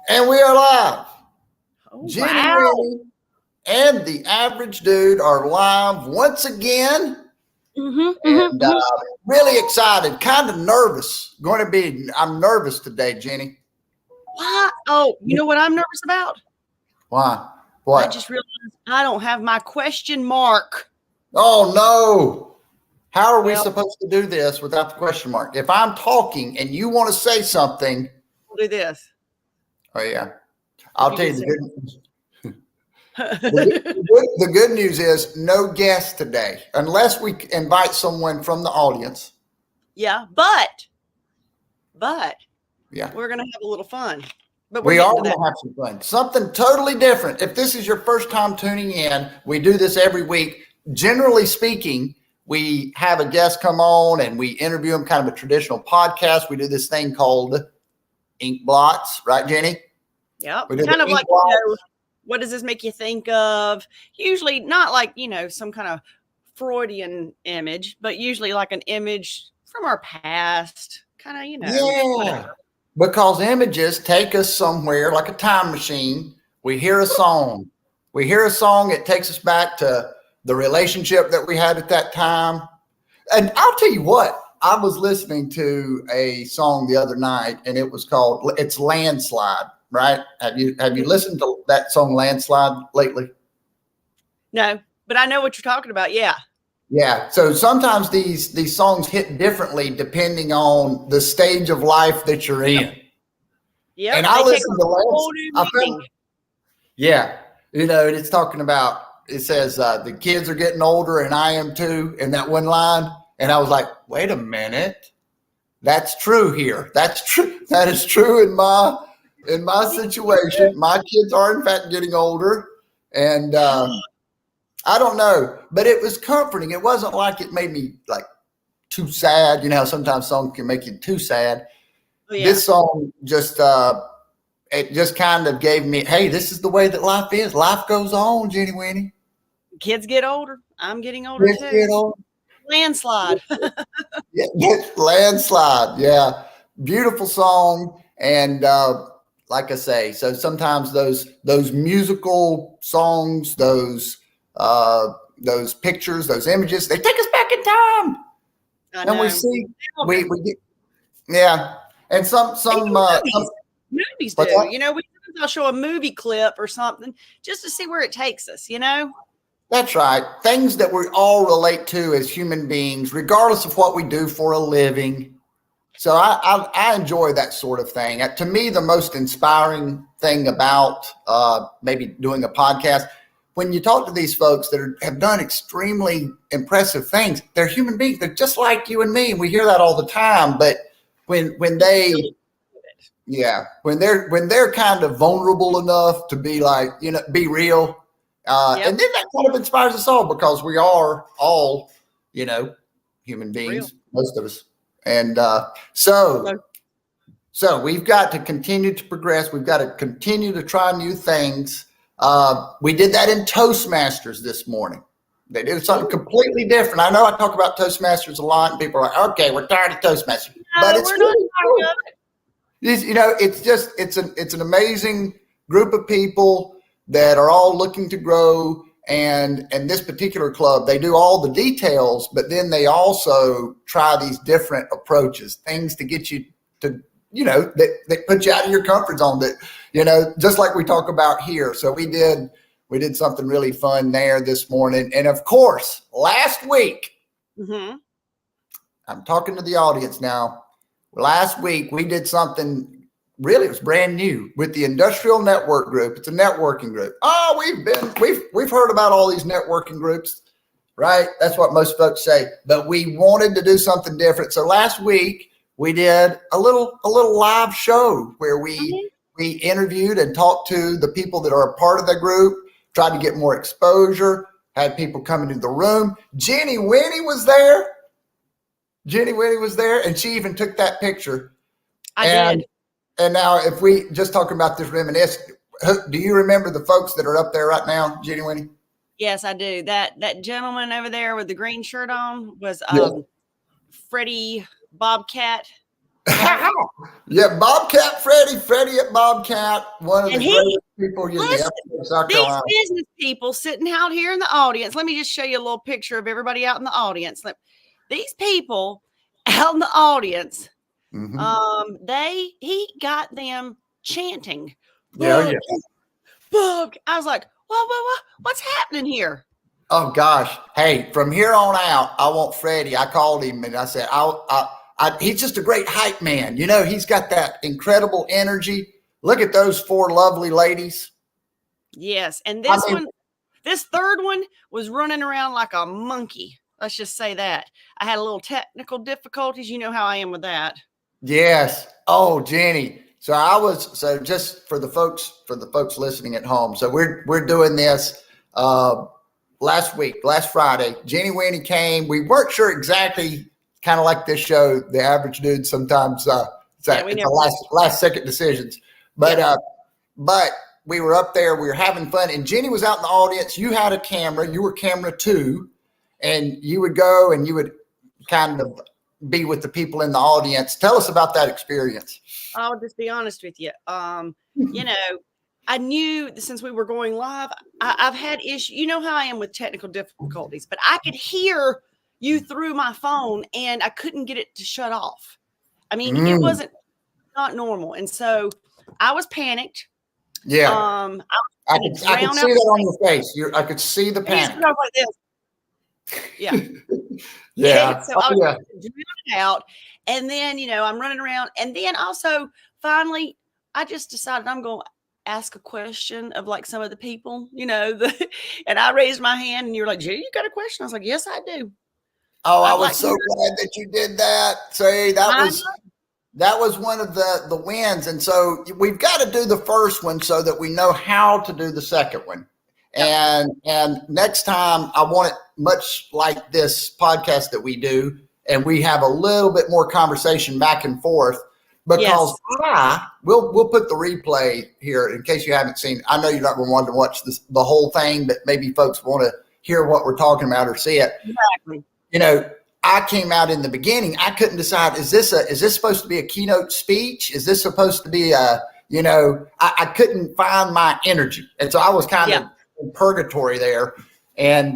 And we are live. Oh, Jenny, wow. Winnie, and the average dude are live once again. And really excited, kind of nervous. I'm nervous today, Jenny. Why? Oh, you know what I'm nervous about? Why? What? I just realized I don't have my question mark. Oh, no. How are we supposed to do this without the question mark? If I'm talking and you want to say something. We'll do this. Oh, yeah. I'll tell you the good news. The good news is no guests today, unless we invite someone from the audience. Yeah, but yeah, we're gonna have a little fun. But we are going to have some fun. Something totally different. If this is your first time tuning in, we do this every week. Generally speaking, we have a guest come on and we interview them, kind of a traditional podcast. We do this thing called ink blots, right, Jenny? Yeah, kind of like, what does this make you think of? Usually not like, some kind of Freudian image, but usually like an image from our past, kind of, Yeah, whatever. Because images take us somewhere like a time machine. We hear a song. It takes us back to the relationship that we had at that time. And I'll tell you what, I was listening to a song the other night and it was called, it's Landslide. Right? Have you listened to that song Landslide lately? No, but I know what you're talking about. Yeah. Yeah. So sometimes these songs hit differently depending on the stage of life that you're in. Yeah. And I listened to yeah. And it's talking about, it says the kids are getting older and I am too, in that one line. And I was like, wait a minute. That's true here. That's true. That is true in my situation. My kids are in fact getting older, and I don't know, but it was comforting. It wasn't like it made me like too sad. Sometimes songs can make you too sad. Oh, yeah. This song just it just kind of gave me, hey, this is the way that life is. Life goes on, Jenny Winnie. Kids get older. I'm getting older too. Get older. Landslide. Landslide. Yeah, beautiful song. And like I say, so sometimes those musical songs, those pictures, those images, they take us back in time. And we see we get, yeah. And some movies do. They'll show a movie clip or something just to see where it takes us, That's right. Things that we all relate to as human beings, regardless of what we do for a living. So I enjoy that sort of thing. To me, the most inspiring thing about maybe doing a podcast, when you talk to these folks that have done extremely impressive things, they're human beings. They're just like you and me. And we hear that all the time. But when they're kind of vulnerable enough to be like, be real. And then that kind of inspires us all, because we are all, human beings, most of us. And so we've got to continue to progress. We've got to continue to try new things. We did that in Toastmasters this morning. They did something completely different. I know I talk about Toastmasters a lot, and people are like, okay, we're tired of Toastmasters. No, but it's really cool. It's an amazing group of people that are all looking to grow. And this particular club, they do all the details, but then they also try these different approaches, things to get you to, that put you out of your comfort zone, that, just like we talk about here. So we did something really fun there this morning. And of course, last week, I'm talking to the audience now. Last week, we did something really, it was brand new with the Industrial Network Group. It's a networking group. Oh, we've heard about all these networking groups, right? That's what most folks say. But we wanted to do something different. So last week we did a little live show where we interviewed and talked to the people that are a part of the group, tried to get more exposure, had people come into the room. Jenny Winny was there. And she even took that picture. I did. And now, if we just talk about this reminisce, do you remember the folks that are up there right now, Jenny Winnie? Yes, I do. That gentleman over there with the green shirt on was Freddie Bobcat. Yeah, Bobcat Freddie at Bobcat, one of And the greatest people in listen, the South Carolina. these business people sitting out here in the audience. Let me just show you a little picture of everybody out in the audience. These people out in the audience, he got them chanting. Yeah. Book. I was like, what's happening here? Oh gosh. Hey, from here on out, I want Freddie. I called him and I said, he's just a great hype man. You know, he's got that incredible energy. Look at those 4 lovely ladies. Yes. And this third one was running around like a monkey. Let's just say that. I had a little technical difficulties. You know how I am with that. Yes. Oh, Jenny. So just for the folks listening at home. So we're doing this last Friday. WInny came. We weren't sure exactly, kind of like this show, The Average Dude. Sometimes it's last second decisions. But we were up there. We were having fun, and Jenny was out in the audience. You had a camera. You were camera 2, and you would go and you would kind of be with the people in the audience. Tell us about that experience. I'll just be honest with you. You know, I knew since we were going live, I've had issues. You know how I am with technical difficulties, but I could hear you through my phone and I couldn't get it to shut off. I mean, it wasn't not normal. And so I was panicked. Yeah. I could see that on your face. I could see the panic. Like this. Yeah. Yeah. So I was drowning out. And then, you know, I'm running around. And then also, finally, I just decided I'm going to ask a question of like some of the people, you know, and I raised my hand and you're like, Judy, you got a question? I was like, yes, I do. Oh, I was so glad that you did that. See, that was one of the wins. And so we've got to do the first one so that we know how to do the second one. Yep. And next time I want it much like this podcast that we do, and we have a little bit more conversation back and forth, because we'll put the replay here in case you haven't seen. I know you're not going to want to watch the whole thing, but maybe folks want to hear what we're talking about or see it. Exactly. You know, I came out in the beginning. I couldn't decide, is this supposed to be a keynote speech? Is this supposed to be I couldn't find my energy. And so I was kind of in purgatory there and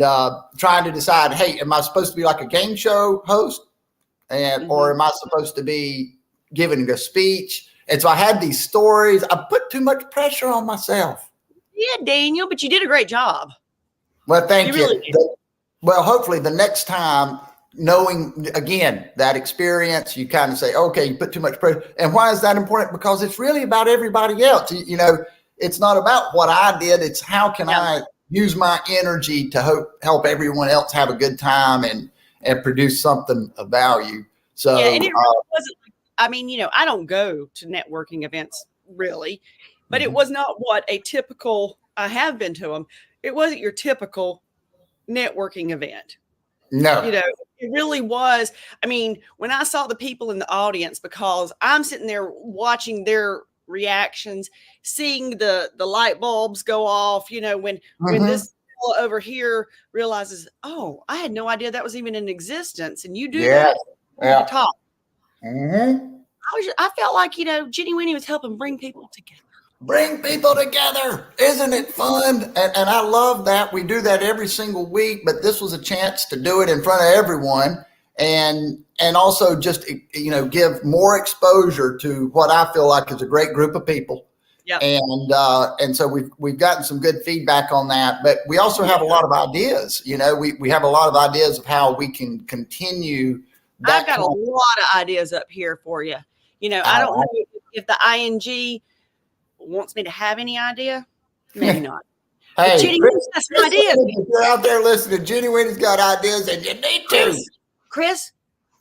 trying to decide, hey, am I supposed to be like a game show host or am I supposed to be giving a speech? And so I had these stories. I put too much pressure on myself. Yeah, Daniel, but you did a great job. Well, thank you. Really well, hopefully the next time, knowing again that experience, you kind of say, okay, you put too much pressure. And why is that important? Because it's really about everybody else. You know, it's not about what I did. It's how can I use my energy to help everyone else have a good time and produce something of value. So and it really wasn't. I mean, you know, I don't go to networking events really, but it was not what a typical. I have been to them. It wasn't your typical networking event. No, you know, it really was. I mean, when I saw the people in the audience, because I'm sitting there watching their reactions, seeing the light bulbs go off, you know, when this fellow over here realizes, oh, I had no idea that was even in existence. And you do that at the top. I felt like, you know, WInny was helping bring people together. Bring people together. Isn't it fun? And I love that. We do that every single week, but this was a chance to do it in front of everyone and also just, you know, give more exposure to what I feel like is a great group of people. Yeah. And so we've gotten some good feedback on that, but we also have a lot of ideas. You know, we have a lot of ideas of how we can continue. I've got a lot of ideas up here for you. You know, I don't know if the ING wants me to have any idea. Maybe not. Hey, WInny's got some ideas. If you're out there listening, WInny's got ideas and you need to. Chris,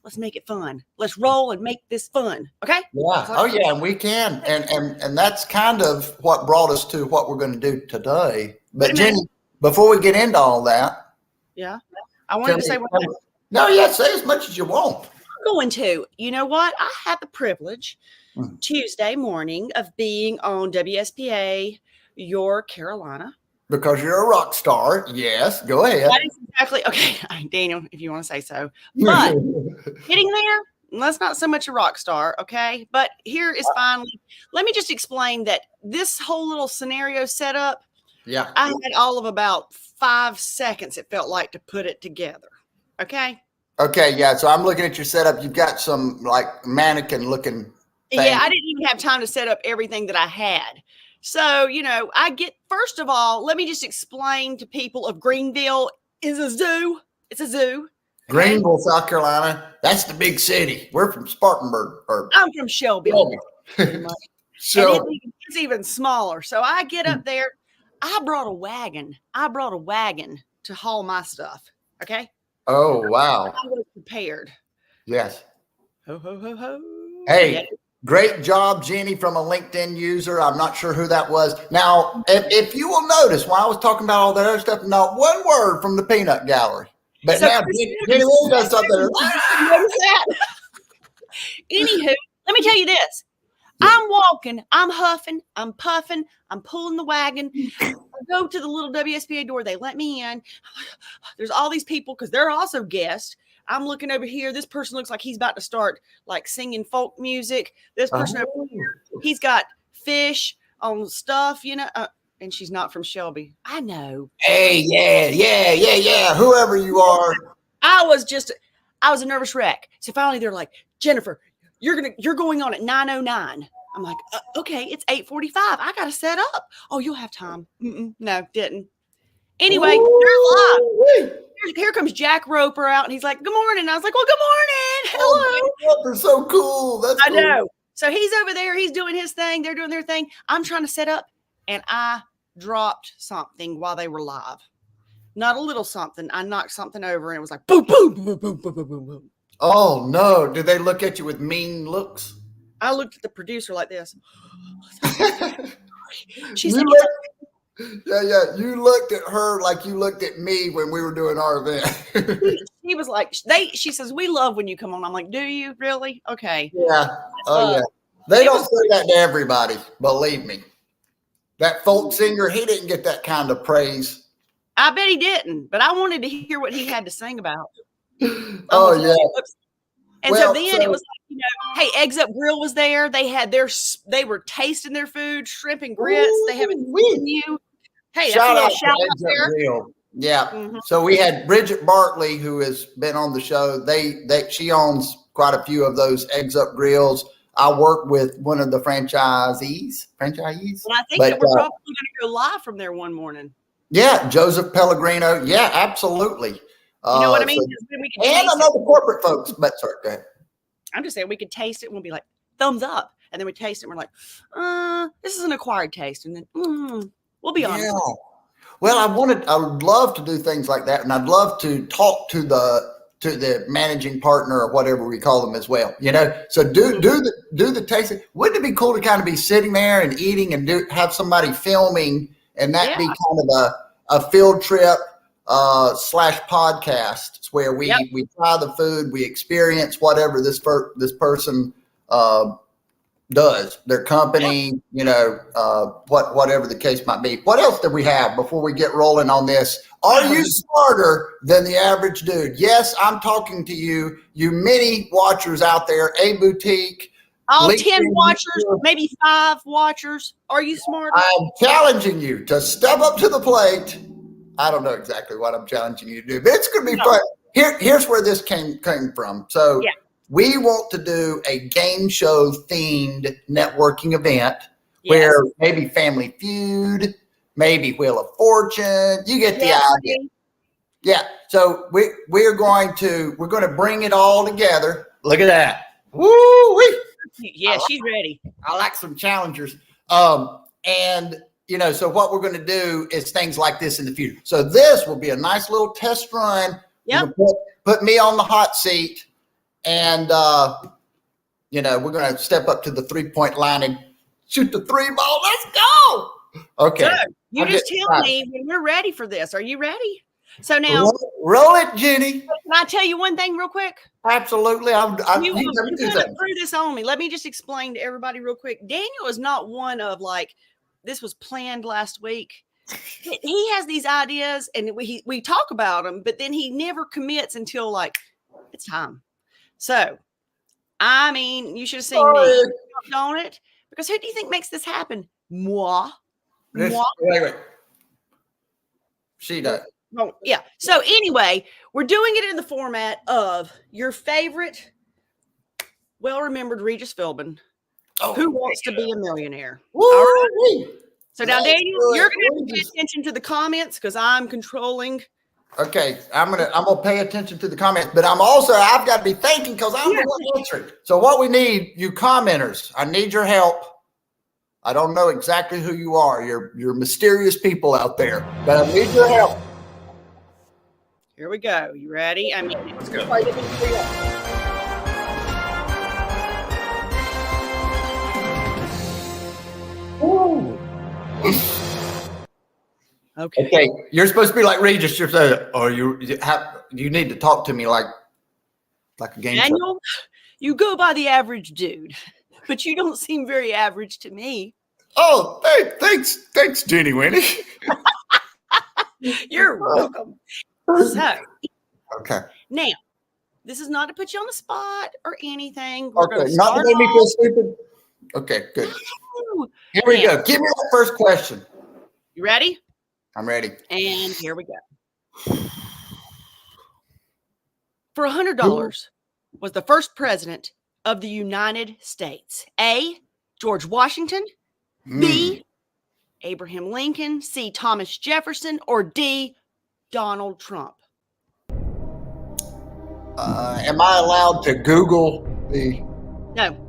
let's make it fun. Let's roll and make this fun. Okay? Yeah. Oh yeah, we can. And that's kind of what brought us to what we're going to do today. But Jenny, before we get into all that. Yeah. I wanted to say one thing. No, yeah, say as much as you want. I'm going to. You know what? I had the privilege Tuesday morning of being on WSPA, Your Carolina. Because you're a rock star. Yes, go ahead. That is exactly. Okay, Daniel, if you want to say so. But getting there, That's not so much a rock star, okay? But here is finally, let me just explain that this whole little scenario setup, Yeah. I had all of about 5 seconds, it felt like, to put it together, okay? Okay, yeah. So I'm looking at your setup. You've got some like mannequin looking thing. Yeah, I didn't even have time to set up everything that I had. So, first of all, let me just explain to people of Greenville is a zoo. It's a zoo. Okay? Greenville, South Carolina. That's the big city. We're from Spartanburg. I'm from Shelby. Pretty much. So and it's even smaller. So I get up there. I brought a wagon. To haul my stuff. Okay. oh wow. I was prepared. Yes. Ho ho ho ho. Hey, Yeah. great job, Jenny, from a LinkedIn user. I'm not sure who that was. Now, if you will notice, while I was talking about all that other stuff, not one word from the peanut gallery. But so now Jenny Lynn does something. Notice that. Anywho, let me tell you this. Yeah. I'm walking, I'm huffing, I'm puffing, I'm pulling the wagon. I go to the little WSPA door. They let me in. There's all these people because they're also guests. I'm looking over here. This person looks like he's about to start like singing folk music. This person over here, he's got fish on stuff, and she's not from Shelby. I know. Hey, yeah. Whoever you are. I was a nervous wreck. So finally they're like, Jennifer, you're going on at 9:09. I'm like, okay, it's 8:45. I got to set up. Oh, you'll have time. No, didn't. Anyway, they're live. Here comes Jack Roper out, and he's like, good morning. I was like, well, good morning. Hello. Oh, they're so cool. That's cool. I know. So he's over there. He's doing his thing. They're doing their thing. I'm trying to set up, and I dropped something while they were live. Not a little something. I knocked something over, and it was like, boom, boom, boom, boom, boom, boom, boom, boom. Oh, no. Did they look at you with mean looks? I looked at the producer like this. She's like, yeah. You looked at her like you looked at me when we were doing our event. She was like, she says, we love when you come on. I'm like, do you really? Okay. Yeah. Oh, yeah. They don't say that to everybody. Believe me. That folk singer, he didn't get that kind of praise. I bet he didn't, but I wanted to hear what he had to sing about. Oh, yeah. And so then it was like, hey, Eggs Up Grill was there. They were tasting their food, shrimp and grits. They haven't seen you. Hey, shout out to Eggs Up Grill. Yeah. Mm-hmm. So we had Bridget Bartley, who has been on the show. She owns quite a few of those Eggs Up Grills. I work with one of the franchisees. And I think that we're probably going to go live from there one morning. Yeah, Joseph Pellegrino. Yeah, absolutely. You know what I mean? And another corporate folks. But sorry, go ahead. I'm just saying we could taste it and we'll be like, thumbs up. And then we taste it and we're like, this is an acquired taste. And then we'll be honest. Yeah. Well, I would love to do things like that. And I'd love to talk to the managing partner or whatever we call them as well. So do the tasting. Wouldn't it be cool to kind of be sitting there and eating and have somebody filming and that be kind of a field trip / podcast where we try the food, we experience whatever this person does, their company, whatever the case might be. What else do we have before we get rolling on this? Are you smarter than the average dude? Yes, I'm talking to you many watchers out there, A Boutique. All 10 watchers, maybe 5 watchers. Are you smarter? I'm challenging you to step up to the plate. I don't know exactly what I'm challenging you to do, but it's going to be fun. Here's where this came from. So we want to do a game show themed networking event where maybe Family Feud, maybe Wheel of Fortune. You get the idea. Yeah. So we're going to bring it all together. Look at that. Woo-wee. Yeah, she's ready. I like some challengers. And so what we're going to do is things like this in the future. So this will be a nice little test run. Yep. Put me on the hot seat, and we're going to step up to the 3-point line and shoot the 3 ball. Let's go. Okay. Good. You just tell me when we're ready for this. Are you ready? So now, roll it, Jenny. Can I tell you one thing real quick? Absolutely. You threw this on me. Let me just explain to everybody real quick. Daniel is not one of like, this was planned last week. He has these ideas and we talk about them, but then he never commits until like it's time. So I mean, you should have seen me on it, because who do you think makes this happen? Moi. Wait. She does. Oh, yeah. So anyway, we're doing it in the format of your favorite well-remembered Regis Philbin. Who wants to be a millionaire? Woo! All right. So now, Daniel, you're going to have to pay attention to the comments because I'm controlling. Okay, I'm gonna pay attention to the comments, but I've got to be thinking because I'm the one answering. So what we need, you commenters, I need your help. I don't know exactly who you are. You're mysterious people out there, but I need your help. Here we go. You ready? I mean, let's go. Ooh. Okay. You're supposed to be like Regis. You're saying, you need to talk to me like a game. Daniel, you go by the average dude, but you don't seem very average to me. Oh, thanks, Jenny Winny. You're welcome. So, okay. Now, this is not to put you on the spot or anything. Okay, not to make me feel stupid. Okay, good. Here we go. Give me the first question. You ready? I'm ready. And here we go. For $100, was the first president of the United States A, George Washington, B, Abraham Lincoln, C, Thomas Jefferson, or D, Donald Trump? Am I allowed to Google the... No.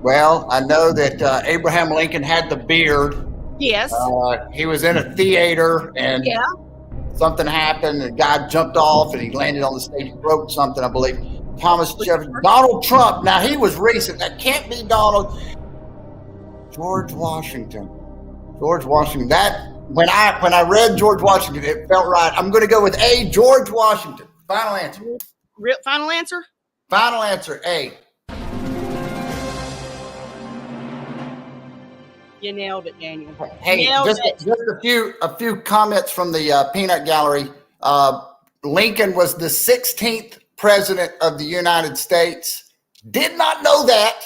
Well, I know that Abraham Lincoln had the beard. Yes. He was in a theater and something happened. The guy jumped off and he landed on the stage, broke something, I believe. Thomas Jefferson. Donald Trump. Now, he was recent. That can't be Donald. George Washington. That, when I read George Washington, it felt right. I'm going to go with A, George Washington. Final answer. Final answer? Final answer, A. You nailed it, Daniel. Hey, just a few comments from the peanut gallery. Lincoln was the 16th president of the United States. Did not know that.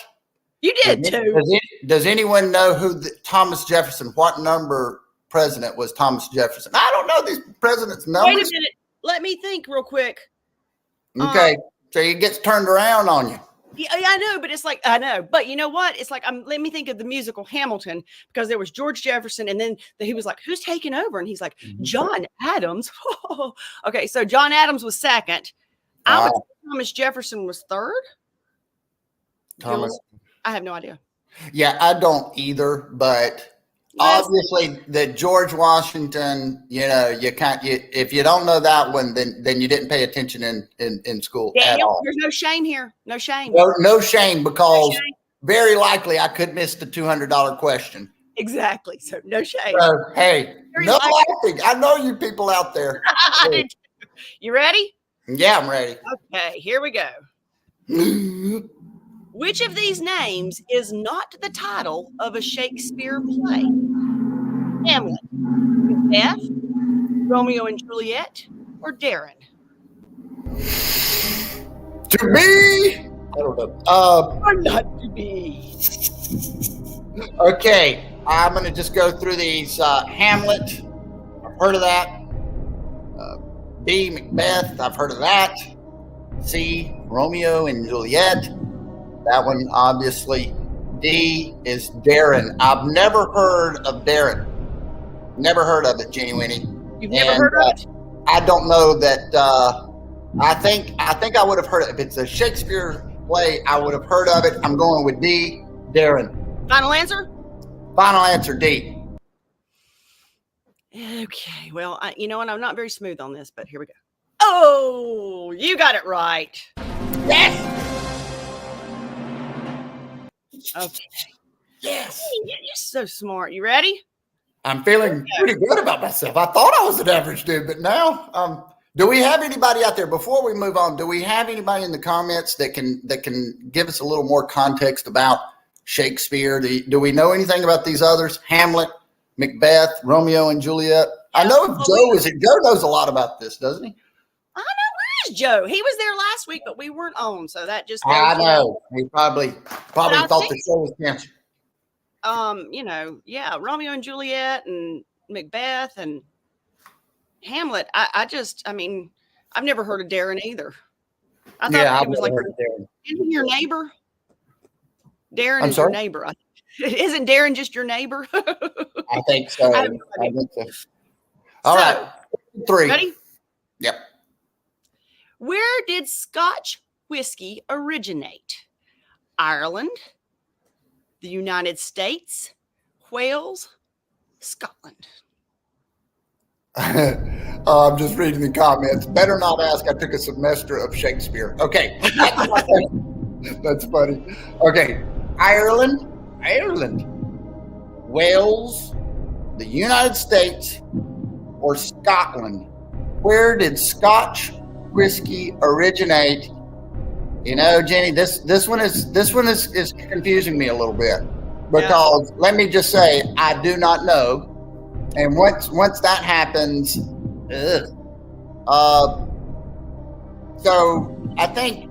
You did too. Does anyone know who Thomas Jefferson? What number president was Thomas Jefferson? I don't know these presidents' numbers. Wait a minute. Let me think real quick. Okay, so he gets turned around on you. Yeah, I know, but it's like, I know, but you know what? It's like, let me think of the musical Hamilton, because there was George Jefferson, and then he was like, who's taking over? And he's like, John Adams. Okay, so John Adams was second. I would say Thomas Jefferson was third. I have no idea. Yeah, I don't either, but obviously the George Washington, you can't, if you don't know that one, then you didn't pay attention in school at all. There's no shame here. No shame. No shame, because very likely I could miss the $200 question. Exactly. So no shame. So, hey, no laughing. I know you people out there. You ready? Yeah, I'm ready. Okay, here we go. Which of these names is not the title of a Shakespeare play? Hamlet, Macbeth, Romeo and Juliet, or Darren? To me, I don't know. Or not to be. Okay, I'm going to just go through these. Hamlet, I've heard of that. B, Macbeth, I've heard of that. C, Romeo and Juliet. That one, obviously. D is Darren. I've never heard of Darren. Never heard of it, Jenny Winny. You've never heard of it? I don't know that. I think I would have heard it. If it's a Shakespeare play, I would have heard of it. I'm going with D, Darren. Final answer? Final answer, D. Okay, well, you know what? I'm not very smooth on this, but here we go. Oh, you got it right. Yes. Okay. Yes. You're so smart. You ready? I'm feeling pretty good about myself. I thought I was an average dude, but now, do we have anybody out there, before we move on, do we have anybody in the comments that can give us a little more context about Shakespeare? Do we know anything about these others? Hamlet, Macbeth, Romeo and Juliet. I know if Joe knows a lot about this, doesn't he? I know is Joe? He was there last week, but we weren't on, so that just goes. I know. He probably thought the show was canceled. Yeah, Romeo and Juliet and Macbeth and Hamlet. I mean, I've never heard of Darren either. I thought it was like, isn't he your neighbor? Darren is your neighbor. Isn't Darren just your neighbor? I think so. I think so. All right. 3. Ready? Yep. Where did Scotch whiskey originate? Ireland, the United States, Wales, Scotland. I'm just reading the comments. Better not ask. I took a semester of Shakespeare. Okay. That's funny. Okay. Ireland, Wales, the United States, or Scotland. Where did Scotch whiskey originate? You know, Jenny, this one is confusing me a little bit because let me just say I do not know. And once that happens, so I think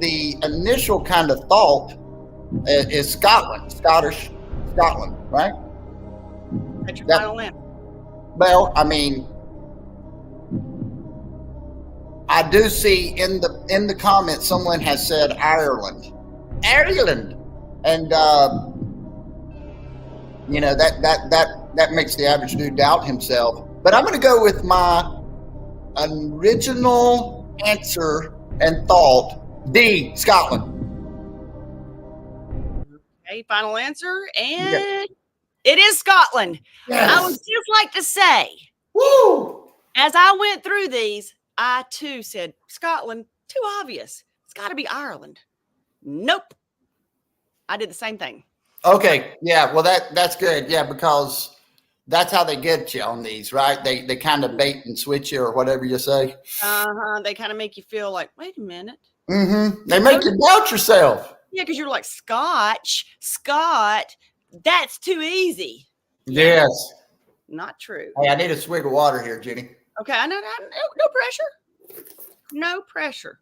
the initial kind of thought is Scotland, right? That's your final answer. Well, I mean, I do see in the comments someone has said Ireland, and you know that makes the average dude doubt himself. But I'm going to go with my original answer and thought: D, Scotland. Okay, final answer, and it is Scotland. Yes. I would just like to say, woo! As I went through these, I too said Scotland, too obvious. It's got to be Ireland. Nope. I did the same thing. Okay. Yeah. Well, that's good. Yeah, because that's how they get you on these, right? They kind of bait and switch you or whatever you say. They kind of make you feel like, wait a minute. Mm-hmm. They make you doubt yourself. Yeah, because you're like, Scott, that's too easy. Yes. Not true. Hey, I need a swig of water here, Jenny. Okay, I know that. No pressure. No pressure.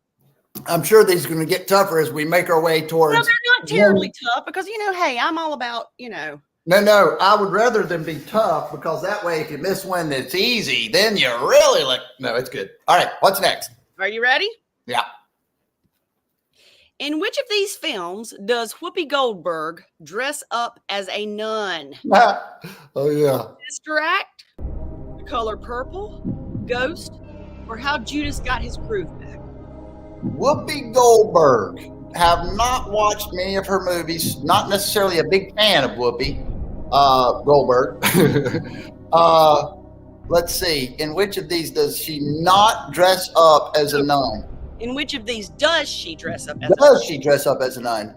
I'm sure these are going to get tougher as we make our way towards. No, they're not terribly tough because, hey, I'm all about, No, I would rather them be tough because that way if you miss one that's easy, then you're really like, no, it's good. All right, what's next? Are you ready? Yeah. In which of these films does Whoopi Goldberg dress up as a nun? Oh, yeah. Sister Act, The Color Purple, Ghost, or How Judas Got His Groove Back? Whoopi Goldberg. Have not watched many of her movies. Not necessarily a big fan of Whoopi Goldberg. Let's see. In which of these does she not dress up as a nun? In which of these does she dress up as a nun? Does she dress up as a nun?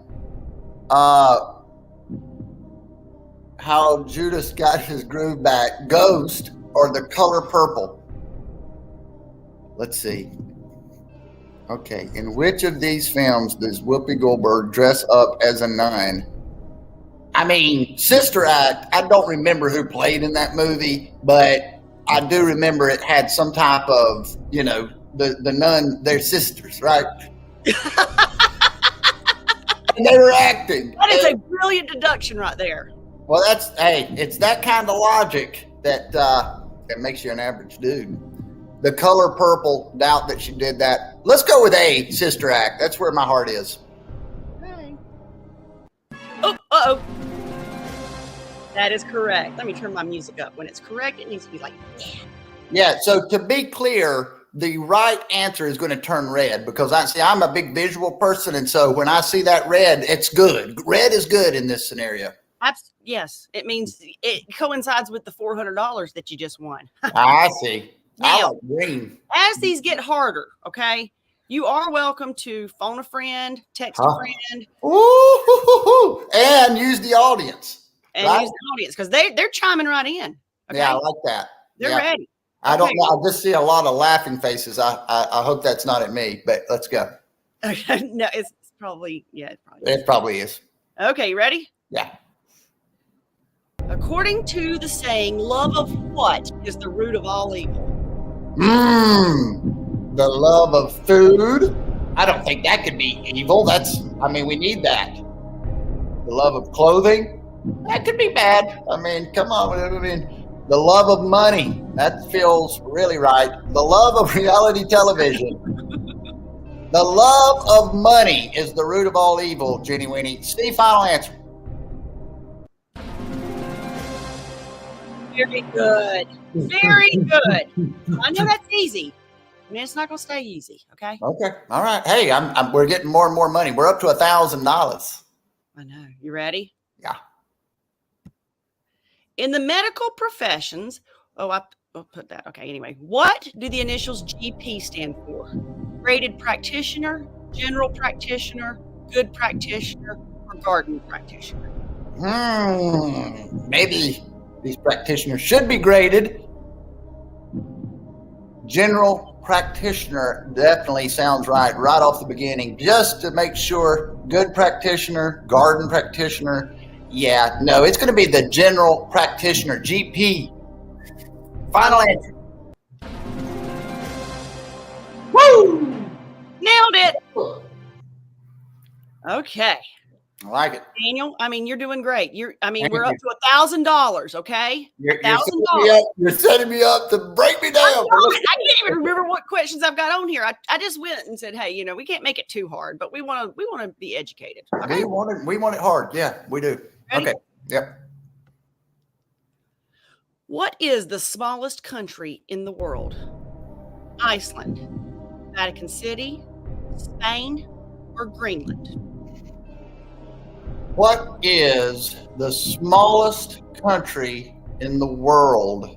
How Judas Got His Groove Back, Ghost, or The Color Purple? Let's see. Okay, in which of these films does Whoopi Goldberg dress up as a nun? I mean, Sister Act, I don't remember who played in that movie, but I do remember it had some type of, the nun, they're sisters, right? And they were acting. That is a brilliant deduction right there. Well, it's that kind of logic that makes you an average dude. The Color Purple, doubt that she did that. Let's go with A, Sister Act. That's where my heart is. Okay. Oh. That is correct. Let me turn my music up. When it's correct, it needs to be like, yeah. Yeah, so to be clear, the right answer is going to turn red because I'm a big visual person, and so when I see that red, it's good. Red is good in this scenario. Yes, it means it coincides with the $400 that you just won. I see. Now, I like green. As these get harder, okay, you are welcome to phone a friend, text a friend. Ooh, and use the audience. And use the audience because they're chiming right in. Okay? Yeah, I like that. They're ready. I don't know. I just see a lot of laughing faces. I hope that's not at me, but let's go. Okay. No, it's probably, It probably is. Okay, you ready? Yeah. According to the saying, love of what is the root of all evil? The love of food. I don't think that could be evil. We need that. The love of clothing. That could be bad. I mean, come on. The love of money. That feels really right. The love of reality television. The love of money is the root of all evil, Jenny Winny. Steve, final answer. Very good. Very good. I know that's easy. I mean, it's not going to stay easy. Okay. Okay. All right. Hey, we're getting more and more money. We're up to $1,000. I know. You ready? Yeah. In the medical professions, I'll put that. Okay. Anyway, what do the initials GP stand for? Graded practitioner, general practitioner, good practitioner, or garden practitioner? Maybe these practitioners should be graded. General practitioner definitely sounds right off the beginning, just to make sure. Good practitioner, garden practitioner. Yeah, no, it's going to be the general practitioner, GP. Final answer. Woo! Nailed it. Okay. I like it. Daniel, I mean, you're doing great. We're up to $1,000, okay? You're setting me up to break me down. I can't even remember what questions I've got on here. I just went and said, hey, we can't make it too hard, but we want to be educated. Okay? We want it hard. Yeah, we do. Ready? Okay. Yep. What is the smallest country in the world? Iceland, Vatican City, Spain, or Greenland? What is the smallest country in the world?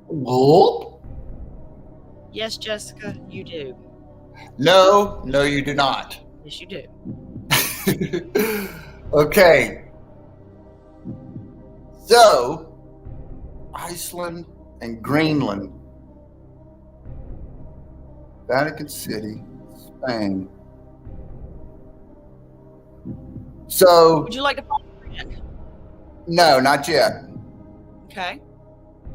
Whoop. Yes, Jessica, you do. No, you do not. Yes, you do. Okay. So, Iceland and Greenland, Vatican City, Spain. So, would you like to follow a friend? No, not yet. Okay.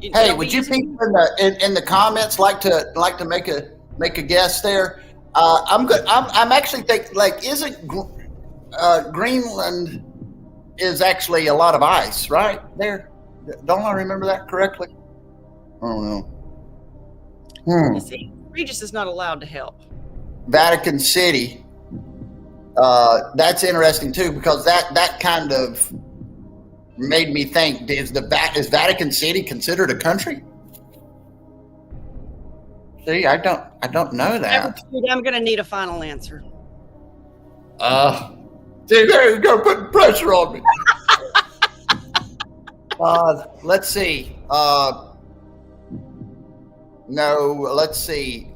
Hey, would you people in the comments like to make a guess there? I'm good. I'm actually thinking, like, isn't Greenland is actually a lot of ice, right there? Don't I remember that correctly? I don't know. See, Regis is not allowed to help. Vatican City. That's interesting too, because that kind of made me think: is Vatican City considered a country? See, I don't know that. I'm going to need a final answer. See, there you go, putting pressure on me. Let's see. No, let's see.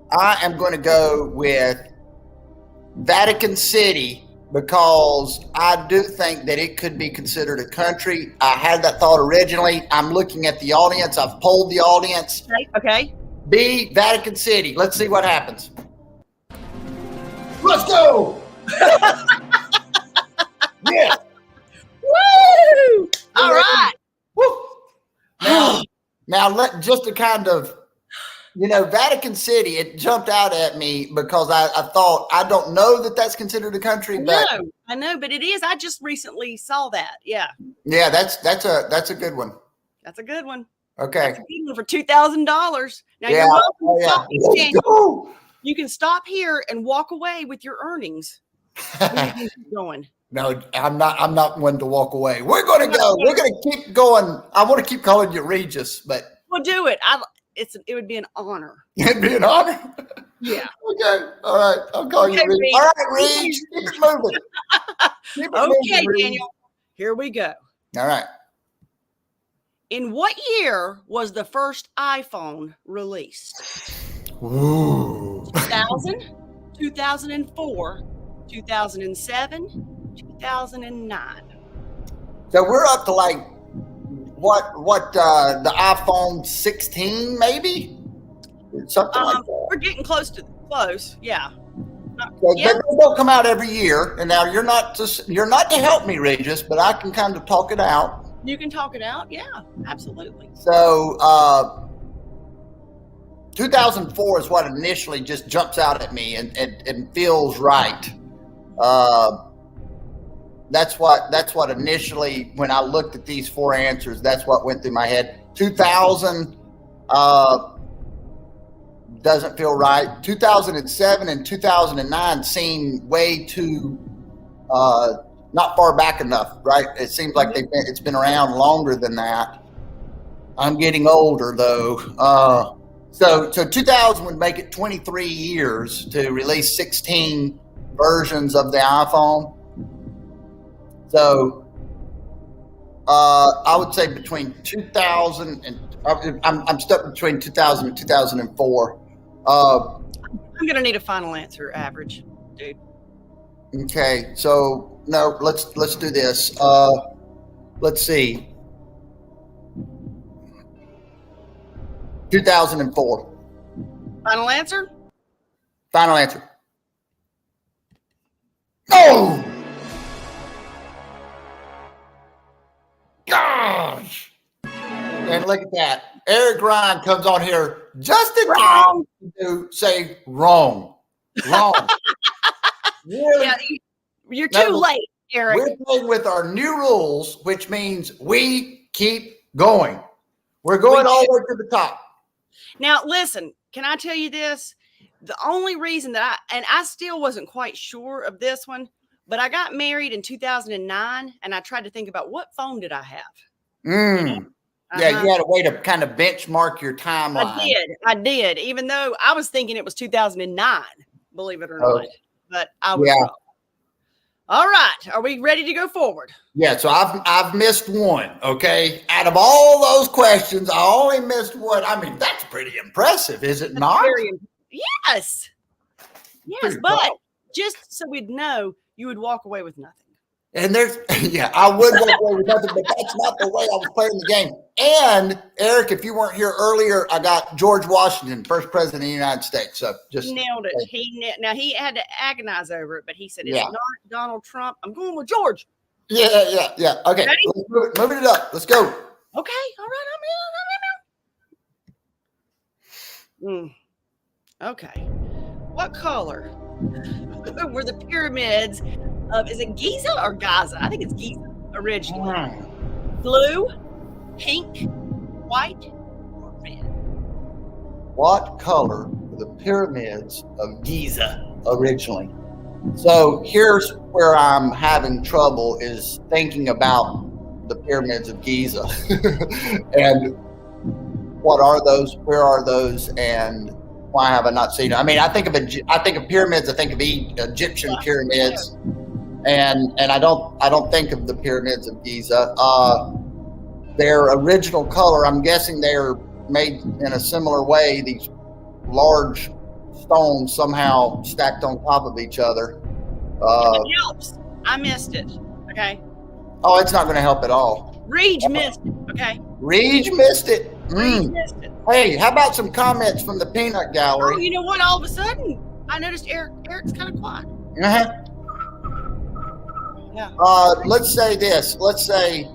I am going to go with Vatican City because I do think that it could be considered a country. I had that thought originally. I'm looking at the audience. I've polled the audience. Okay. B, Vatican City. Let's see what happens. Let's go. Yeah. Woo! All right. Woo. Now, just to kind of, Vatican City, it jumped out at me because I thought, I don't know that that's considered a country. I know, but it is. I just recently saw that. Yeah. Yeah, that's a good one. That's a good one. Okay. That's a good one for $2,000. Now you're welcome to stop me, Daniel. You can stop here and walk away with your earnings. Keep going. No, I'm not one to walk away. We're going to go. We're going to keep going. I want to keep calling you Regis, but we'll do it. It would be an honor. It'd be an honor. Yeah. Okay. All right. I'll call you Regis. All right, Regis. Keep it moving. Okay, Daniel. Here we go. All right. In what year was the first iPhone released? Ooh. 2000, 2004, 2007, 2009. So we're up to like what the iPhone 16 maybe? Something like that. We're getting close. Yeah. They don't come out every year. And now you're not to help me, Regis, but I can kind of talk it out. You can talk it out. Yeah, absolutely. So 2004 is what initially just jumps out at me and feels right. That's what initially, when I looked at these 4 answers, that's what went through my head. 2000 doesn't feel right. 2007 and 2009 seem way too not far back enough, right? It seems like it's been around longer than that. I'm getting older though. So 2000 would make it 23 years to release 16 versions of the iPhone. So I would say between 2000 and I'm stuck between 2000 and 2004. I'm gonna need a final answer, average, dude. Okay, so no, let's do this. Let's see. 2004. Final answer? Final answer. Oh! Gosh! And look at that. Eric Ryan comes on here just in time to say wrong. Wrong. Really? Yeah, you're too late, Eric. We're playing with our new rules, which means we keep going. We're going all the way to the top. Now, listen, can I tell you this? The only reason that I still wasn't quite sure of this one, but I got married in 2009, and I tried to think about what phone did I have? Yeah, you had a way to kind of benchmark your timeline. I did, even though I was thinking it was 2009, believe it or not. But I was wrong. All right, are we ready to go forward? Yeah, so I've missed one, okay? Out of all those questions, I only missed one. I mean, that's pretty impressive, is it not? Yes. Yes, but just so we'd know, you would walk away with nothing. And I would walk away with nothing, but that's not the way I was playing the game. And Eric, if you weren't here earlier, I got George Washington, first president of the United States. So just nailed it. Now he had to agonize over it, but he said it's not Donald Trump. I'm going with George. Yeah. Okay, let's moving it up. Let's go. Okay, all right. I'm in. Okay. What color were the pyramids of, is it Giza or Gaza? I think it's Giza originally. Blue, pink, white, or red? What color were the pyramids of Giza originally? So here's where I'm having trouble, is thinking about the pyramids of Giza. And what are those? Where are those? And why have I not seen it? I mean, I think of pyramids. I think of Egyptian pyramids, and I don't think of the pyramids of Giza. Their original color, I'm guessing they're made in a similar way. These large stones somehow stacked on top of each other. It helps. I missed it. Okay. Oh, it's not going to help at all. Reg missed it. Okay. Reg missed it. Reg missed it. Hey, how about some comments from the peanut gallery? Oh, you know what? All of a sudden, I noticed Eric's kind of quiet. Yeah. Let's say this. Let's say,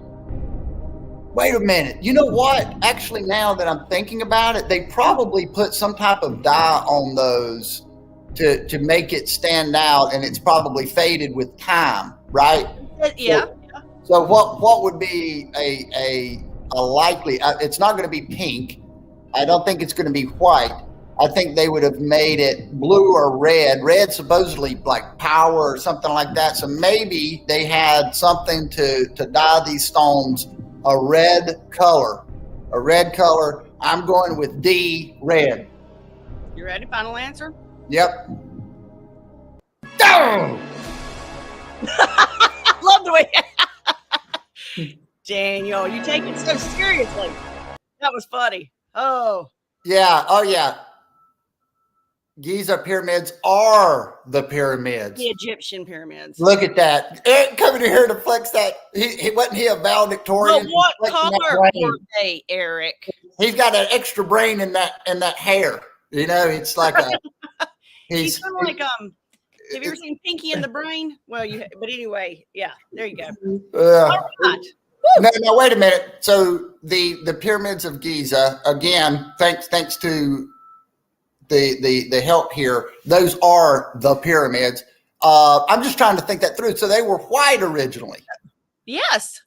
wait a minute. You know what? Actually, now that I'm thinking about it, they probably put some type of dye on those to make it stand out, and it's probably faded with time, right? Yeah. So what would be a likely? It's not going to be pink. I don't think it's going to be white. I think they would have made it blue or red. Red supposedly like power or something like that. So maybe they had something to dye these stones a red color. I'm going with D, red. You ready? Final answer? Yep. I love the way Daniel, you take it so seriously. That was funny. Oh yeah. Giza pyramids are the pyramids. The Egyptian pyramids. Look at that. Eric coming here to flex that. He wasn't he a valedictorian? But what color were they, Eric? He's got an extra brain in that hair. You know, it's like he's kind of like have you ever seen Pinky and the Brain? Well, but anyway, yeah, there you go. All right. No, wait a minute. So the pyramids of Giza, again, thanks to the help here. Those are the pyramids. I'm just trying to think that through. So they were white originally. Yes.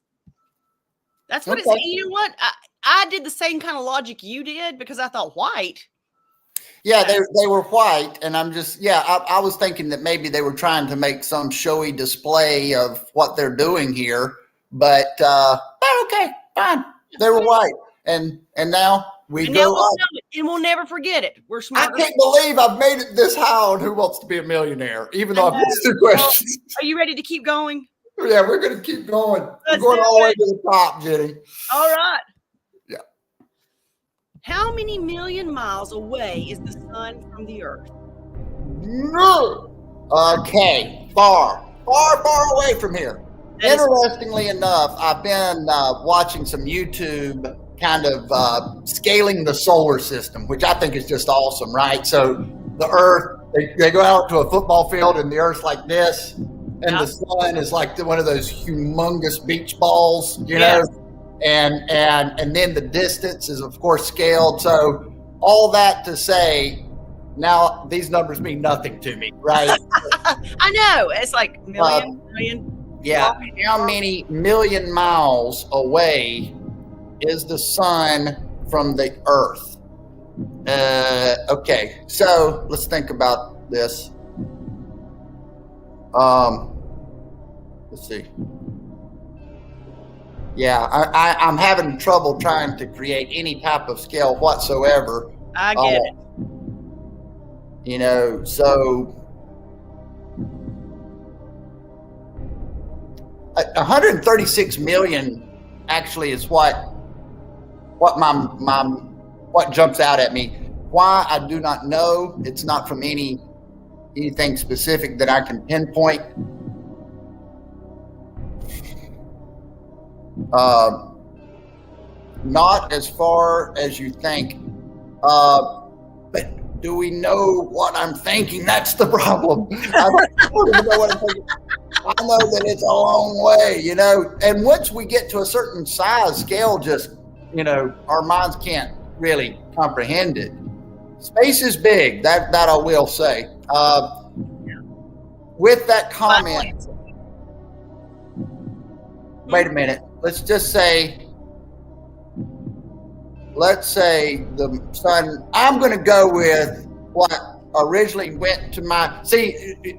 That's what it's saying. You know what? I did the same kind of logic you did because I thought white. Yeah, they were white, and I'm just I was thinking that maybe they were trying to make some showy display of what they're doing here, but okay, fine. They were white, and now we go up. And we'll never forget it. We're smart. I can't believe I've made it this high on Who Wants to Be a Millionaire, even though I've missed 2 questions. Are you ready to keep going? Yeah, we're going to keep going. We're going all the way to the top, Jenny. All right. Yeah. How many million miles away is the sun from the Earth? No. Okay. Far away from here. Interestingly enough, I've been watching some YouTube kind of scaling the solar system, which I think is just awesome, right? So the Earth, they go out to a football field and the Earth's like this. And the sun is like one of those humongous beach balls, you know, and then the distance is of course scaled. So all that to say, now these numbers mean nothing to me, right? I know, it's like million. Yeah, how many million miles away is the sun from the Earth? Okay, so let's think about this. Let's see. Yeah, I'm having trouble trying to create any type of scale whatsoever. I get it. You know, so 136 million actually is what jumps out at me. Why, I do not know. It's not from anything specific that I can pinpoint. Not as far as you think, but do we know what I'm thinking? That's the problem. I don't even know what I'm thinking. I know that it's a long way, you know, and once we get to a certain size scale, just, you know, our minds can't really comprehend it. Space is big, that I will say. With that comment, wait a minute. Let's say the sun, I'm going to go with what originally went to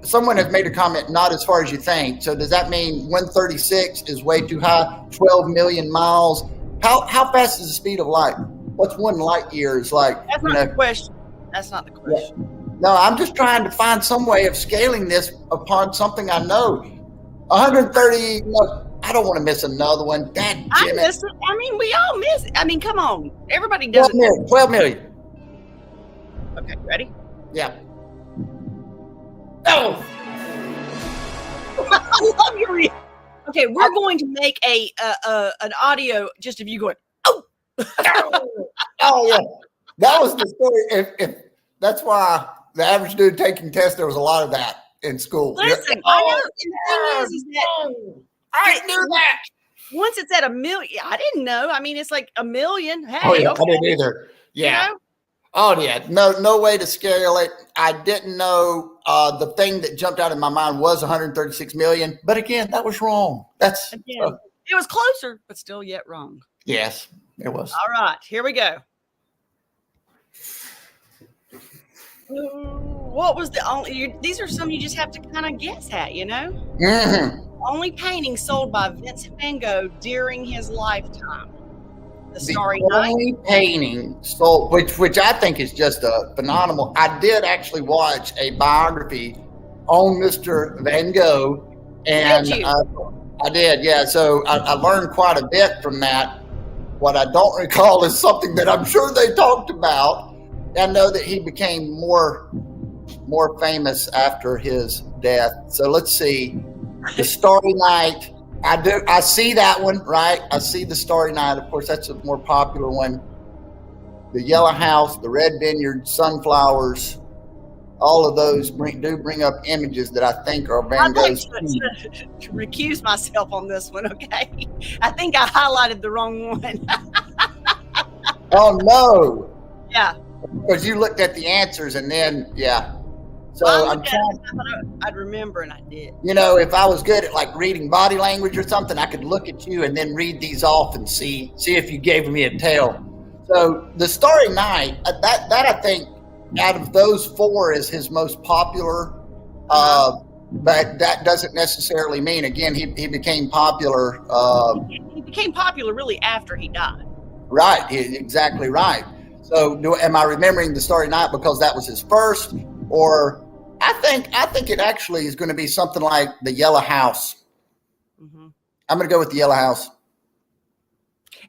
someone has made a comment, not as far as you think. So does that mean 136 is way too high? 12 million miles. How fast is the speed of light? What's 1 light year is like? That's not the question. That's not the question. Yeah. No, I'm just trying to find some way of scaling this upon something I know. 130, I don't want to miss another one. I miss it. I mean, we all miss it. I mean, come on. Everybody does it. 12 million. Okay, ready? Yeah. Oh! I love your reaction. Okay, we're going to make an audio just of you going, oh! Oh, yeah. That was the story. If that's why the average dude taking tests, there was a lot of that in school. Listen, I know. And the thing is that I knew that. Once it's at a million, I didn't know. I mean, it's like a million. Hey, oh, yeah, okay. I didn't either. Yeah. You know? Oh, yeah. No way to scale it. I didn't know. The thing that jumped out in my mind was 136 million. But again, that was wrong. It was closer, but still yet wrong. Yes, it was. All right, here we go. What was the only? These are some you just have to kind of guess at, you know. Mm-hmm. Only painting sold by Vincent van Gogh during his lifetime. The Starry Night. Only painting sold, which I think is just a phenomenal. I did actually watch a biography on Mr. Van Gogh, and did you? I did, yeah. So I learned quite a bit from that. What I don't recall is something that I'm sure they talked about. I know that he became more famous after his death. So let's see. The Starry Night. I see that one, right? I see the Starry Night. Of course, that's a more popular one. The Yellow House, the Red Vineyard, sunflowers. All of those bring up images that I think are Van Gogh's. I'm going to recuse myself on this one, okay? I think I highlighted the wrong one. Oh, no. Yeah. because you looked at the answers and then, yeah. So I'm trying. I thought I'd remember, and I did. If I was good at like reading body language or something, I could look at you and then read these off and see if you gave me a tail. So the Starry Night, that I think out of those 4 is his most popular. But that doesn't necessarily mean, again, he became popular. He became popular really after he died. Right, exactly right. So am I remembering the Starry Night because that was his first, or I think it actually is going to be something like the Yellow House. Mm-hmm. I'm going to go with the Yellow House.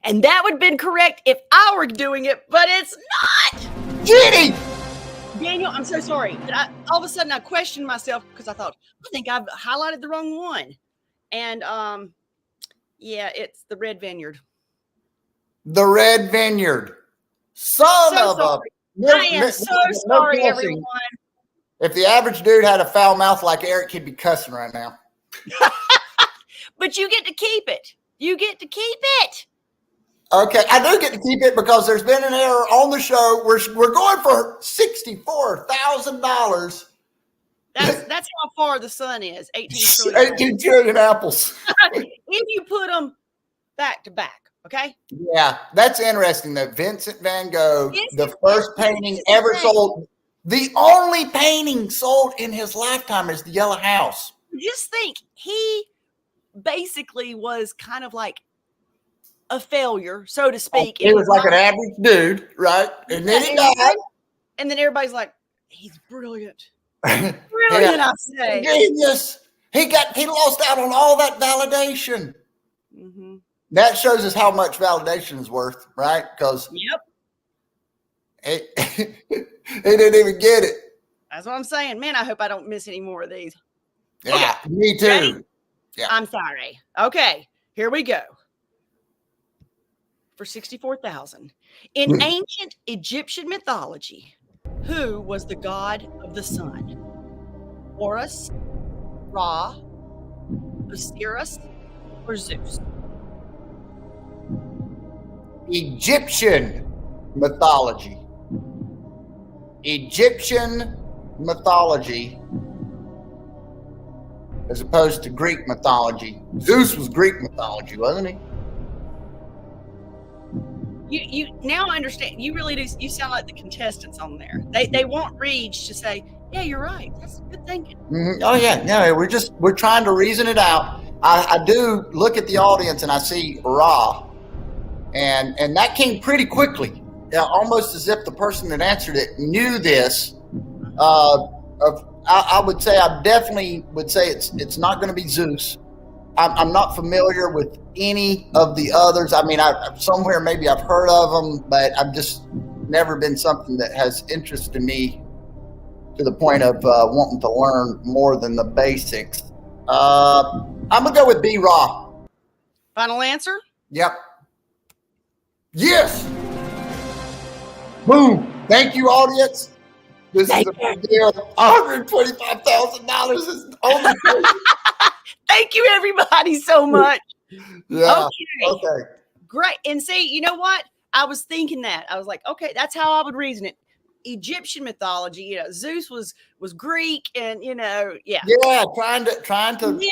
And that would have been correct if I were doing it, but it's not. Jenny! Daniel, I'm so sorry. But all of a sudden I questioned myself because I thought, I think I've highlighted the wrong one. And yeah, it's the Red Vineyard. The Red Vineyard. Son of a... I am so sorry, everyone. If the average dude had a foul mouth like Eric, he'd be cussing right now. But you get to keep it. You get to keep it. Okay, I do get to keep it because there's been an error on the show. We're going for $64,000. That's how far the sun is. 18 trillion. 18 trillion apples. If you put them back to back. Okay. Yeah, that's interesting. That Vincent van Gogh, the first painting ever sold, the only painting sold in his lifetime is the Yellow House. Just think, he basically was kind of like a failure, so to speak. He was like an average dude, right? And then he died. And then everybody's like, he's brilliant. Brilliant, I say. Genius. He lost out on all that validation. Mm-hmm. That shows us how much validation is worth, right? Because he didn't even get it. That's what I'm saying. Man, I hope I don't miss any more of these. Yeah, okay. Me too. Ready? Yeah. I'm sorry. Okay, here we go. For 64,000. In ancient Egyptian mythology, who was the god of the sun? Horus, Ra, Osiris, or Zeus? Egyptian mythology. Egyptian mythology as opposed to Greek mythology. Zeus was Greek mythology, wasn't he? You now understand. You really do. You sound like the contestants on there. They want Reach to say, yeah, you're right. That's good thinking. Mm-hmm. Oh yeah. No, we're trying to reason it out. I do look at the audience and I see Ra. And that came pretty quickly, almost as if the person that answered it knew this. I would say, I definitely would say it's not going to be Zeus. I'm not familiar with any of the others. I mean, somewhere maybe I've heard of them, but I've just never been something that has interested me to the point of wanting to learn more than the basics. I'm going to go with B. Ra. Final answer? Yep. Yes. Boom. Thank you, audience. This is a big deal. $125,000 is only. Thank you, everybody, so much. Yeah. Okay. Great. And see, you know what? I was thinking that. I was like, okay, that's how I would reason it. Egyptian mythology, Zeus was Greek, and Yeah, trying to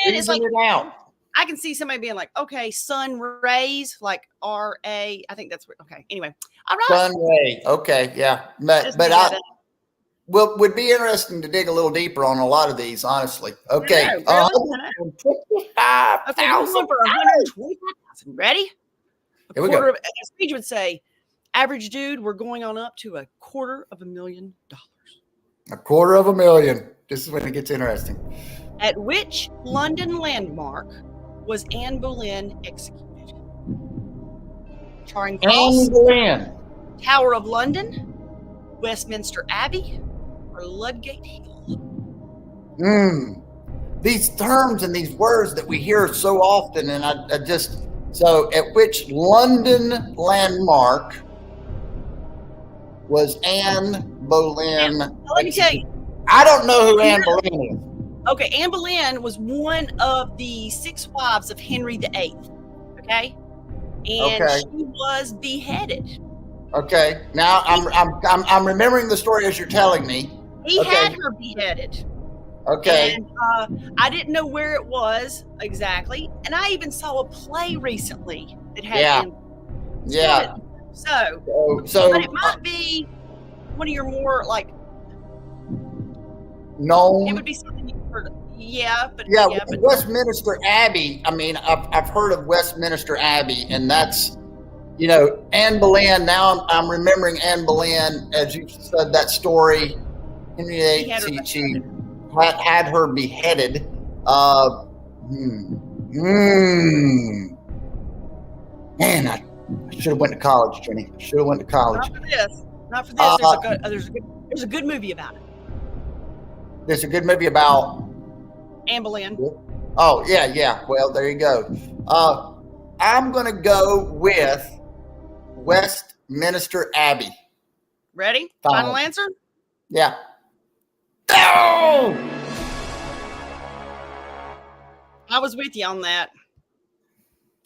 reason it out. I can see somebody being like, okay, sun rays, like R-A. I think that's what. Okay. Anyway, all right. Sun ray. Okay. Yeah. But would be interesting to dig a little deeper on a lot of these, honestly. Okay. Okay, we're going for 125,000. Ready? Here we go. As Paige would say, average dude, we're going on up to $250,000. $250,000. This is when it gets interesting. At which London landmark was Anne Boleyn executed? Charing Cross, Tower of London, Westminster Abbey, or Ludgate Hill? These terms and these words that we hear so often, and I just, so at which London landmark was Anne Boleyn? Let me tell you. I don't know who Anne Boleyn is. Okay, Anne Boleyn was one of the 6 wives of Henry VIII. Okay? And she was beheaded. Okay. Now I'm remembering the story as you're telling me. He had her beheaded. Okay. And I didn't know where it was exactly. And I even saw a play recently that had So but it might be one of your more like known. It would be something you've heard of. Yeah, but Westminster Abbey. I mean, I've heard of Westminster Abbey, and that's, you know, Anne Boleyn. Now I'm remembering Anne Boleyn as you said that story. Henry VIII, she had her beheaded. Man, I should have went to college, Jenny. Should have went to college. Not for this. There's a good movie about it. There's a good movie about Anne Boleyn. Oh, yeah. Well, there you go. I'm going to go with Westminster Abbey. Ready? Final answer? Yeah. Oh! I was with you on that.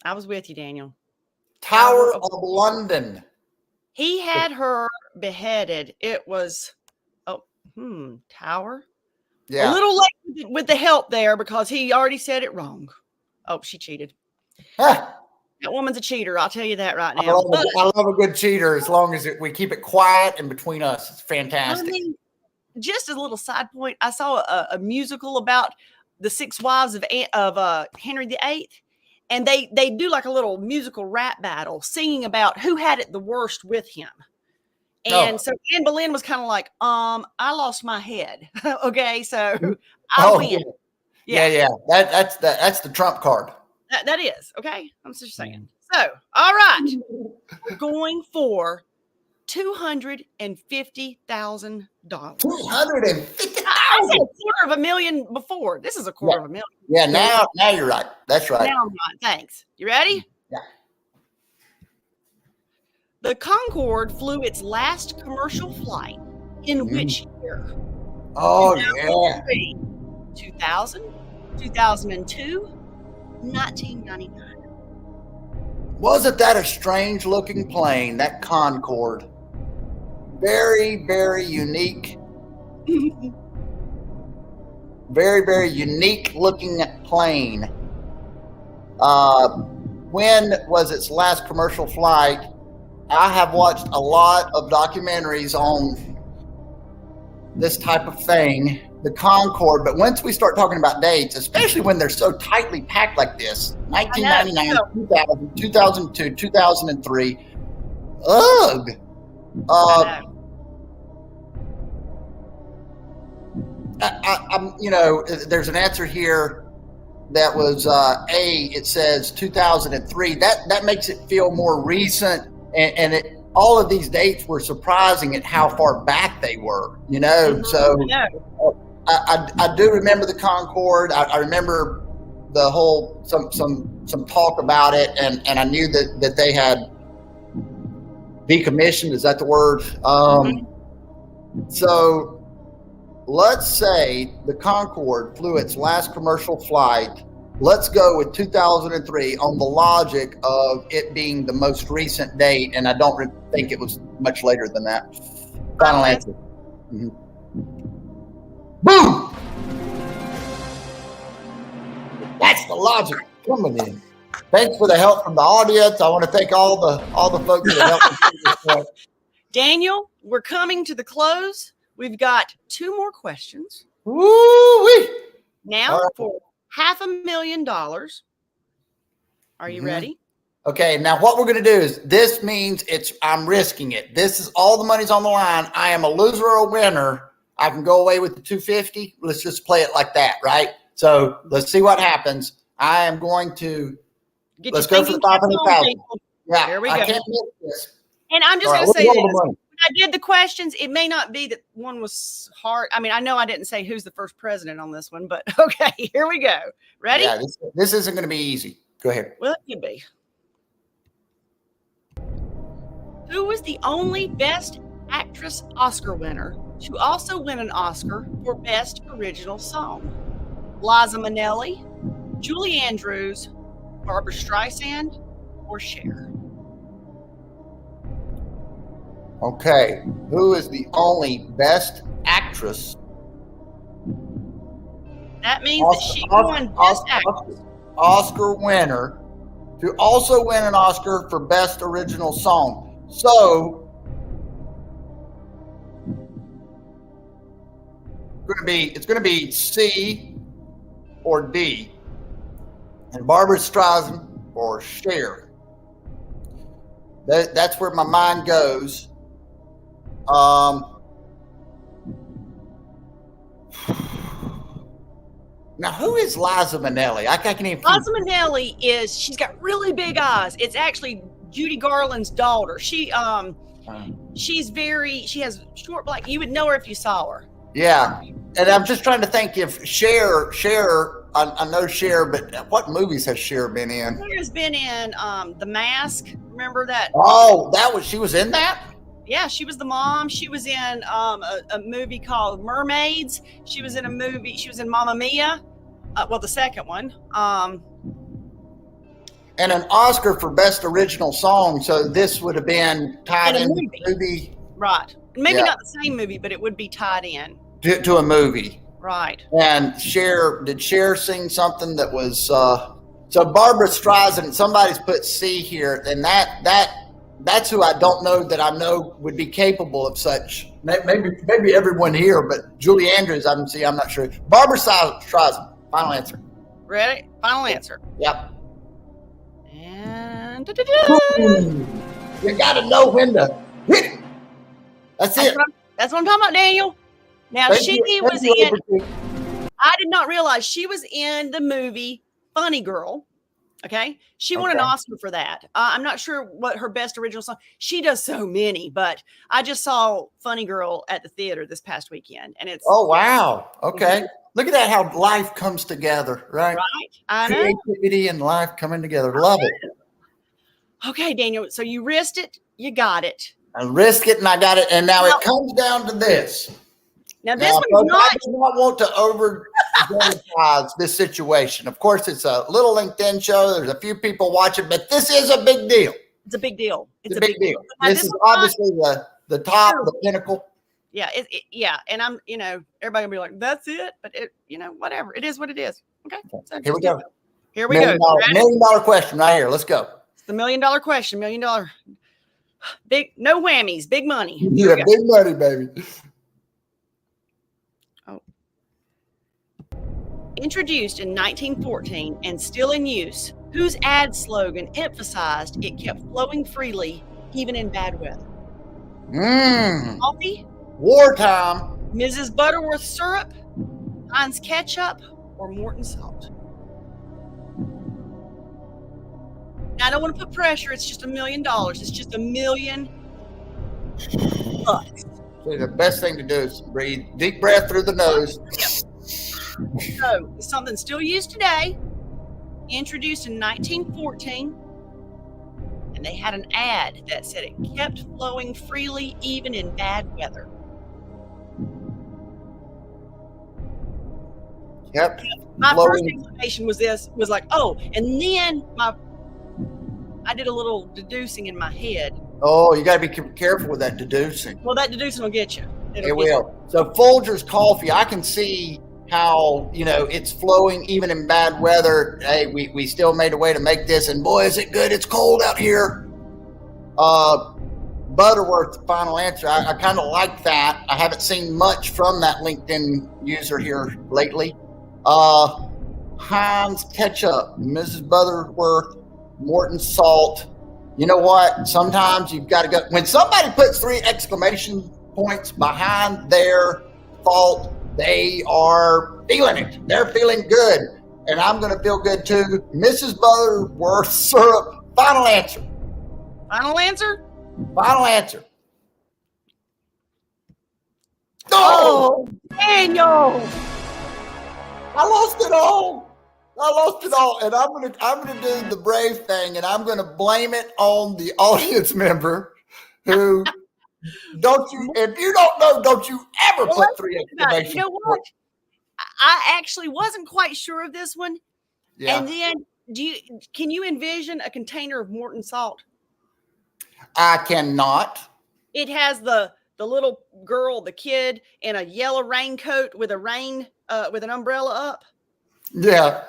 I was with you, Daniel. Tower of London. He had her beheaded. It was, Tower? Yeah. A little late with the help there because he already said it wrong. Oh, she cheated. That woman's a cheater. I'll tell you that right now. I love a good cheater as long as we keep it quiet and between us. It's fantastic. I mean, just as a little side point, I saw a musical about the 6 wives of Henry VIII, and they do like a little musical rap battle singing about who had it the worst with him. And so Anne Boleyn was kind of like, I lost my head. Okay, so I win. Yeah. That's the trump card. That is, okay? I'm just saying. So, all right. We're going for $250,000. $250,000. I said $250,000 before. This is $250,000. Yeah, now you're right. That's right. Now I'm right. Thanks. You ready? Yeah. The Concorde flew its last commercial flight in which year? Oh, yeah. 2000, 2002, 1999. Wasn't that a strange looking plane, that Concorde? Very, very unique. Very, very unique looking plane. When was its last commercial flight? I have watched a lot of documentaries on this type of thing, the Concorde, but once we start talking about dates, especially when they're so tightly packed like this, 1999, 2000, 2002, 2003, ugh. I'm, there's an answer here that was it says 2003. That makes it feel more recent. And all of these dates were surprising at how far back they were, So I do remember the Concorde. I remember the whole some talk about it, and I knew that they had decommissioned. Is that the word? So let's say the Concorde flew its last commercial flight. Let's go with 2003 on the logic of it being the most recent date, and I don't think it was much later than that. Final answer. Mm-hmm. Boom! That's the logic coming in. Thanks for the help from the audience. I want to thank all the folks that helped me. Daniel, we're coming to the close. We've got 2 more questions. Woo-wee! Now for $500,000. Are you ready? Okay, now what we're going to do is, this means I'm risking it. This is all the money's on the line. I am a loser or a winner. I can go away with the 250. Let's just play it like that, right? So let's see what happens. I am going to let's go for the 500,000. Yeah, here we go. I can't miss this. And I'm just going to say this. When I did the questions, it may not be that one was hard. I mean, I know I didn't say who's the first president on this one, but okay, here we go. Ready? Yeah, this isn't going to be easy. Go ahead. Well, it could be. Who was the only Best Actress Oscar winner to also win an Oscar for Best Original Song? Liza Minnelli, Julie Andrews, Barbara Streisand, or Cher? Okay. Who is the only Best Actress? That means that she won Best Actress. Oscar winner to also win an Oscar for Best Original Song. So it's going to be C or D. And Barbara Streisand or Cher. That's where my mind goes. Now, who is Liza Minnelli? I can't even. Liza Minnelli she's got really big eyes. It's actually Judy Garland's daughter. She has short black. You would know her if you saw her. Yeah, and I'm just trying to think if Cher. I know Cher, but what movies has Cher been in? Cher's been in The Mask. Remember that? Oh, she was in that? Yeah, she was the mom. She was in a movie called Mermaids. She was in Mamma Mia. The second one. And an Oscar for Best Original Song. So this would have been tied in the movie. Right. Maybe not the same movie, but it would be tied in. To a movie. Right. And did Cher sing something that was so Barbara Streisand, somebody's put C here, and that's who I don't know that I know would be capable of such. Maybe everyone here, but Julie Andrews, I'm not sure. Barbara Streisand, final answer. Ready? Final answer. Yep. And you gotta know when to hit it. That's it. That's what I'm talking about, Daniel. Now I did not realize she was in the movie Funny Girl. Okay. She won an Oscar for that. I'm not sure what her best original song. She does so many, but I just saw Funny Girl at the theater this past weekend, and it's. Oh, wow. Okay. Look at that. How life comes together, right? Right. I know. Creativity and life coming together. Love it. Okay, Daniel. So you risked it. You got it. I risked it and I got it. And now it comes down to this. Now this one's not. I do not want to over-dramatize this situation. Of course, it's a little LinkedIn show. There's a few people watching, but this is a big deal. It's a big deal. It's a big deal. This is obviously the top, the pinnacle. Yeah, yeah, and I'm, everybody gonna be like, "That's it," but whatever. It is what it is. Okay. So here we go. Here we go. $1 million question right here. Let's go. It's the $1 million question. $1 million. Big, no whammies. Big money. Yeah, big money, baby. Introduced in 1914 and still in use, whose ad slogan emphasized it kept flowing freely even in bad weather? Coffee, wartime, Mrs. Butterworth syrup, Heinz ketchup, or Morton salt? Now, I don't want to put pressure. It's just $1 million. It's just $1 million. So the best thing to do is breathe deep breath through the nose. Yep. So, it's something still used today, introduced in 1914, and they had an ad that said it kept flowing freely even in bad weather. Yep. My first explanation was like, oh, and then I did a little deducing in my head. Oh, you got to be careful with that deducing. Well, that deducing will get you. It will. So Folgers coffee, I can see how, it's flowing even in bad weather. Hey, we still made a way to make this, and boy, is it good. It's cold out here. Butterworth, final answer. I kind of like that. I haven't seen much from that LinkedIn user here lately. Heinz ketchup, Mrs. Butterworth, Morton salt. You know what? Sometimes you've got to go. When somebody puts 3 exclamation points behind their thought, they are feeling it. They're feeling good. And I'm going to feel good too. Mrs. Butterworth syrup. Final answer. Final answer? Final answer. Oh, Daniel. I lost it all. And I'm gonna do the brave thing, and I'm gonna blame it on the audience member who if you don't know, don't you ever put 3 exclamation. You know what? I actually wasn't quite sure of this one. Yeah. And then can you envision a container of Morton salt? I cannot. It has the little girl, the kid, in a yellow raincoat with with an umbrella up. Yeah.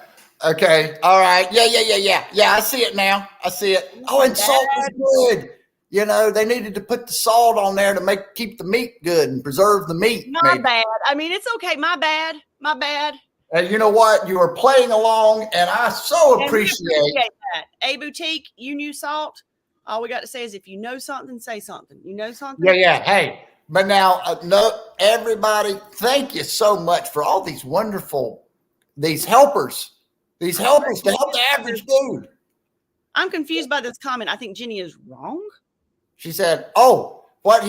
Okay. All right. Yeah. I see it now. I see it. Oh, and salt is good. You know, they needed to put the salt on there to keep the meat good and preserve the meat. My bad. I mean, it's okay. My bad. My bad. And you know what? You were playing along, and I so appreciate that. A Boutique, you knew salt. All we got to say is if you know something, say something. You know something? Yeah. Hey, but now, no, everybody, thank you so much for all these wonderful, these helpers to help the average dude. I'm confused by this comment. I think Jenny is wrong. She said, "Oh, what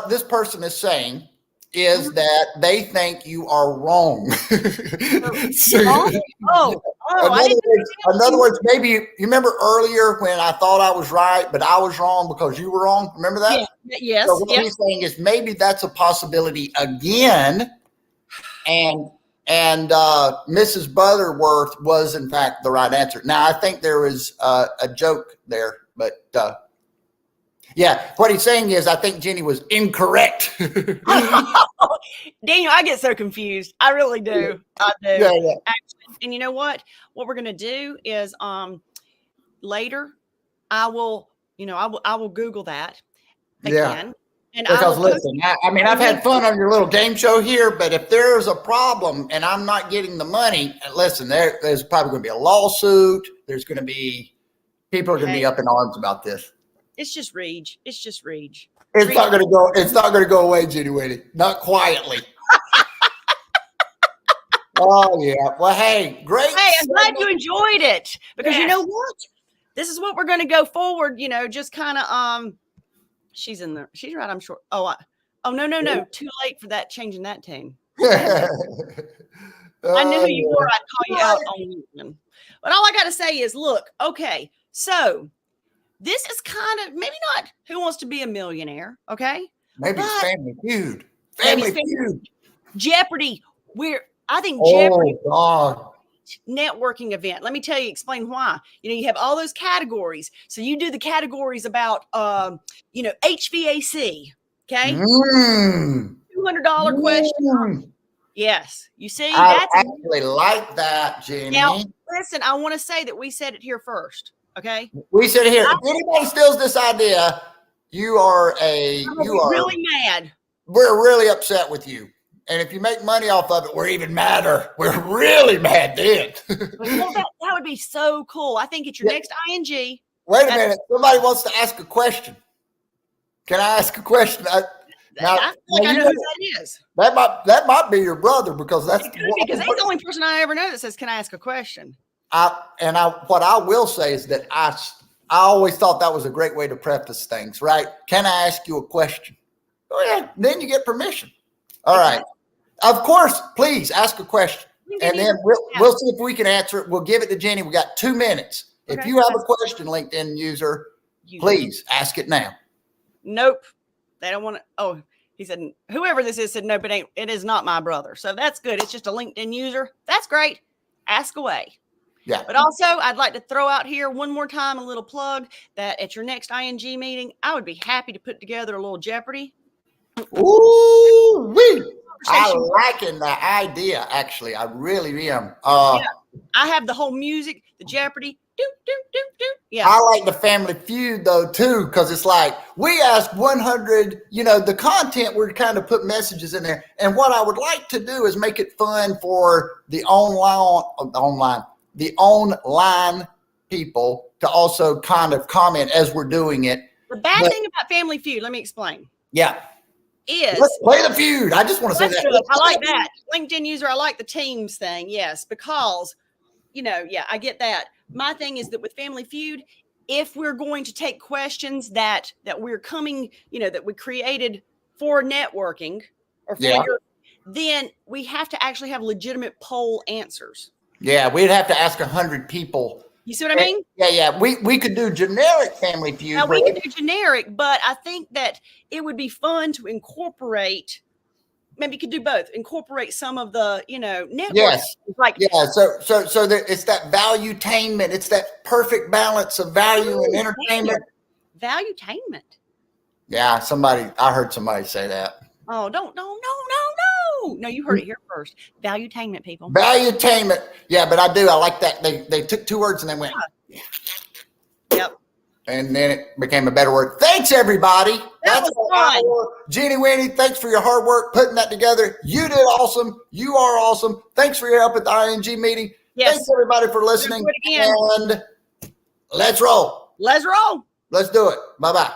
this person is saying is that they think you are wrong." In other words, maybe you remember earlier when I thought I was right, but I was wrong because you were wrong. Remember that? Yes. So what he's saying is maybe that's a possibility again, and Mrs. Butterworth was in fact the right answer. Now I think there was a joke there, but. Yeah, what he's saying is I think Jenny was incorrect. Daniel, I get so confused. I really do. I do. Yeah. Actually, and you know what? What we're gonna do is later I will Google that again. And because listen, I mean I've had fun on your little game show here, but if there's a problem and I'm not getting the money, listen, there's probably gonna be a lawsuit. There's gonna be people are gonna be up in arms about this. It's just rage. It's just rage. It's not going to go. It's not going to go away, Jenny Winny. Not quietly. Oh yeah. Well, hey, great. Hey, I'm glad you enjoyed it because you know what? This is what we're going to go forward. You know, just kind of she's in there. She's right. I'm sure. Oh no. Too late for that. Changing that tune. I knew who you were. I'd call you out on you. But all I got to say is, look. Okay, so. This is kind of maybe not Who Wants to Be a Millionaire, okay? Maybe it's Family Feud. Family Feud. Jeopardy. I think Jeopardy. Oh God. Networking event. Let me tell you, explain why. You know, you have all those categories. So you do the categories about HVAC. Okay. $200 question. Yes. You see, I actually like that, Jenny. Now, listen, I want to say that we said it here first. Okay. We said here, if anybody steals this idea, you are really mad. We're really upset with you. And if you make money off of it, we're even madder. We're really mad then. Well, that would be so cool. I think it's your next ING. Wait a minute. Somebody wants to ask a question. Can I ask a question? I feel like I know who that is. That might be your brother because because he's the only person I ever know that says, "Can I ask a question?" What I will say is that I always thought that was a great way to preface things, right? Can I ask you a question? Oh yeah, then you get permission. All right. Of course, please ask a question. And then we'll see if we can answer it. We'll give it to Jenny. We got 2 minutes. If you have a question, LinkedIn user, please ask it now. Nope. They don't want to. Oh, he said, whoever this is said, no, but it is not my brother. So that's good. It's just a LinkedIn user. That's great. Ask away. Yeah. But also, I'd like to throw out here one more time a little plug that at your next ING meeting, I would be happy to put together a little Jeopardy. Ooh, I'm liking the idea, actually. I really am. I have the whole music, the Jeopardy. Yeah. I like the Family Feud, though, too, because it's like we asked 100, the content, we're kind of put messages in there. And what I would like to do is make it fun for the online people to also kind of comment as we're doing it. The bad thing about Family Feud, let me explain. Yeah. Let's play the feud. I just want to say that. Good. I like that. LinkedIn user, I like the teams thing. Yes, because, I get that. My thing is that with Family Feud, if we're going to take questions that we're coming, that we created for networking or for then we have to actually have legitimate poll answers. Yeah, we'd have to ask 100 people. You see what I mean? Yeah. We could do generic Family Feud. Now, we could do generic, but I think that it would be fun to incorporate. Maybe you could do both. Incorporate some of the, network. Yes. So it's that valuetainment. It's that perfect balance of value and entertainment. Valuetainment. Yeah, I heard somebody say that. Oh, no. No, you heard it here first. Valuetainment, people. Valuetainment. Yeah, but I like that. They took 2 words and they went. Yeah. Yep. And then it became a better word. Thanks, everybody. That was fun. Jeannie, Winnie, thanks for your hard work putting that together. You did awesome. You are awesome. Thanks for your help at the ING meeting. Yes. Thanks, everybody, for listening. And let's roll. Let's roll. Let's do it. Bye-bye.